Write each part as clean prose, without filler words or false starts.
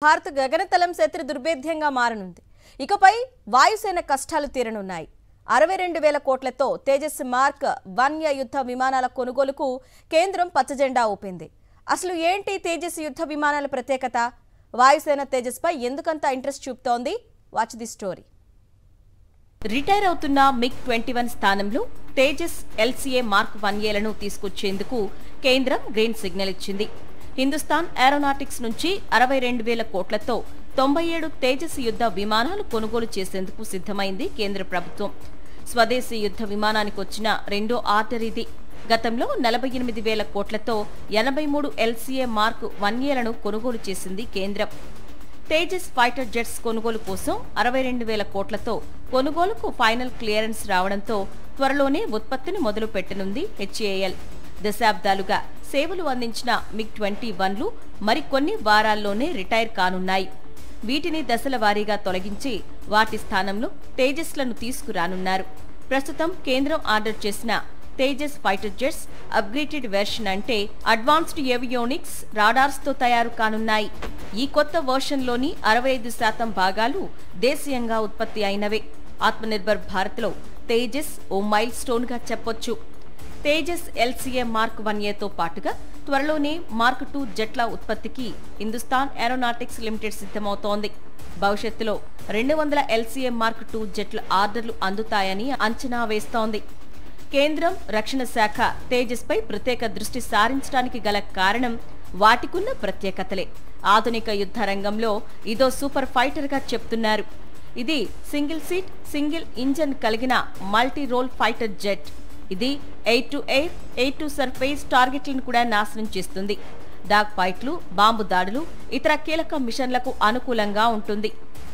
భారత గగనతలం శత్రు దుర్భేద్యంగా మారనుంది. ఇకపై వాయుసేన కష్టాలు తీరనున్నాయి. 62,000 కోట్లతో తేజస్ మార్క్ 1A యుద్ధ విమానాల కొనుగోలుకు కేంద్రం పచ్చజెండా ఊపింది. అసలు ఏంటి తేజస్ యుద్ధ విమానాల ప్రత్యేకత? వాయుసేన తేజస్ పై ఎందుకంత ఇంట్రెస్ట్ చూపుతోంది? Watch the story. రిటైర్ అవుతున్న MiG-21 స్థానంలో తేజస్ LCA మార్క్ 1Aలను తీసుకొచ్చేందుకు కేంద్రం గ్రీన్ సిగ్నల్ ఇచ్చింది. హిందుస్థాన్ ఏరోనాటిక్స్ నుంచి 62,000 కోట్లతో 97 తేజస్ యుద్ధ విమానాలు కొనుగోలు చేసేందుకు సిద్ధమైంది కేంద్ర ప్రభుత్వం. స్వదేశీ యుద్ధ విమానానికి వచ్చిన రెండో ఆర్డర్ ఇది. గతంలో 48,000 కోట్లతో 83 LCA మార్క్ 1Aలను కొనుగోలు చేసింది కేంద్రం. తేజస్ ఫైటర్ జెట్స్ కొనుగోలు కోసం 62,000 కోట్లతో కొనుగోలుకు ఫైనల్ క్లియరెన్స్ రావడంతో త్వరలోనే ఉత్పత్తిని మొదలు పెట్టనుంది HAL. దశాబ్దాలుగా సేవలు అందించిన MiG-21లు మరికొన్ని వారాల్లోనే రిటైర్ కానున్నాయి. వీటిని దశల వారీగా తొలగించి వాటి స్థానంలో తేజస్లను తీసుకురానున్నారు. ప్రస్తుతం కేంద్రం ఆర్డర్ చేసిన Tejas fighter jets upgraded version అంటే అడ్వాన్స్డ్ ఏవియోనిక్స్ రాడార్స్తో తయారు కానున్నాయి. ఈ కొత్త వెర్షన్లోని 65% భాగాలు దేశీయంగా ఉత్పత్తి అయినవే. ఆత్మనిర్భర్ భారత్లో తేజస్ ఓ మైల్ స్టోన్గా చెప్పొచ్చు. తేజస్ LCA మార్క్ 1Aతో పాటుగా త్వరలోనే మార్క్ 2 జెట్ల ఉత్పత్తికి హిందుస్థాన్ ఏరోనాటిక్స్ లిమిటెడ్ సిద్ధమవుతోంది. భవిష్యత్తులో 200 LCA మార్క్ 2 జెట్ల ఆర్డర్లు అందుతాయని అంచనా వేస్తోంది. కేంద్రం, రక్షణ శాఖ తేజస్ పై ప్రత్యేక దృష్టి సారించడానికి గల కారణం వాటికున్న ప్రత్యేకతలే. ఆధునిక యుద్ధ రంగంలో ఇదో సూపర్ ఫైటర్ గా చెప్తున్నారు. ఇది సింగిల్ సీట్, సింగిల్ ఇంజన్ కలిగిన మల్టీ రోల్ ఫైటర్ జెట్. ఇది air to air, air to surface టార్గెట్లను కూడా నాశనం చేస్తుంది. డాగ్ ఫైట్లు, బాంబు దాడులు, ఇతర కీలక మిషన్లకు అనుకూలంగా ఉంటుంది.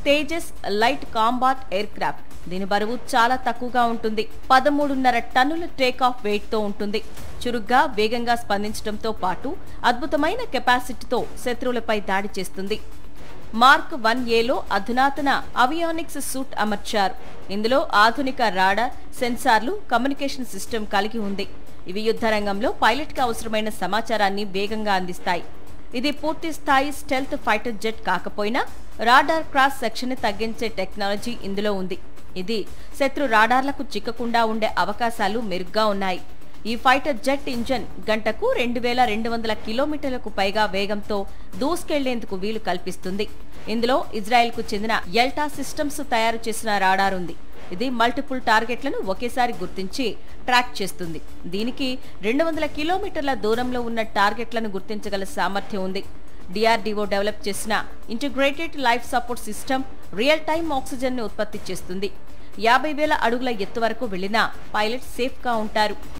Tejas light combat aircraft. దీని బరువు చాలా తక్కువగా ఉంటుంది. 13.5 టన్నుల టేక్ ఆఫ్ వెయిట్ తో ఉంటుంది. చురుగ్గా, వేగంగా స్పందించడంతో పాటు అద్భుతమైన కెపాసిటీతో శత్రువులపై దాడి చేస్తుంది. మార్క్ 1Aలో అధునాతన అవియానిక్స్ సూట్ అమర్చారు. ఇందులో ఆధునిక రాడార్, సెన్సార్లు, కమ్యూనికేషన్ సిస్టమ్ కలిగి ఉంది. ఇవి యుద్ధ రంగంలో పైలట్ కు అవసరమైన సమాచారాన్ని వేగంగా అందిస్తాయి. ఇది పూర్తి స్థాయి స్టెల్త్ ఫైటర్ జెట్ కాకపోయినా రాడార్ క్రాస్ సెక్షన్ ని తగ్గించే టెక్నాలజీ ఇందులో ఉంది. ఇది శత్రు రాడార్లకు చిక్కకుండా ఉండే అవకాశాలు మెరుగ్గా ఉన్నాయి. ఈ ఫైటర్ జెట్ ఇంజన్ గంటకు 2,200 కిలోమీటర్లకు పైగా వేగంతో దూసుకెళ్లేందుకు వీలు కల్పిస్తుంది. ఇందులో ఇజ్రాయెల్ కు చెందిన ఎల్టా సిస్టమ్స్ తయారు చేసిన రాడార్ ఉంది. ఇది మల్టిపుల్ టార్గెట్లను ఒకేసారి గుర్తించి ట్రాక్ చేస్తుంది. దీనికి 200 కిలోమీటర్ల దూరంలో ఉన్న టార్గెట్లను గుర్తించగల సామర్థ్యం ఉంది. DRDO డెవలప్ చేసిన integrated life support system real time oxygen ని ఉత్పత్తి చేస్తుంది. 50,000 అడుగుల ఎత్తు వరకు వెళ్లినా పైలట్ సేఫ్ గా ఉంటారు.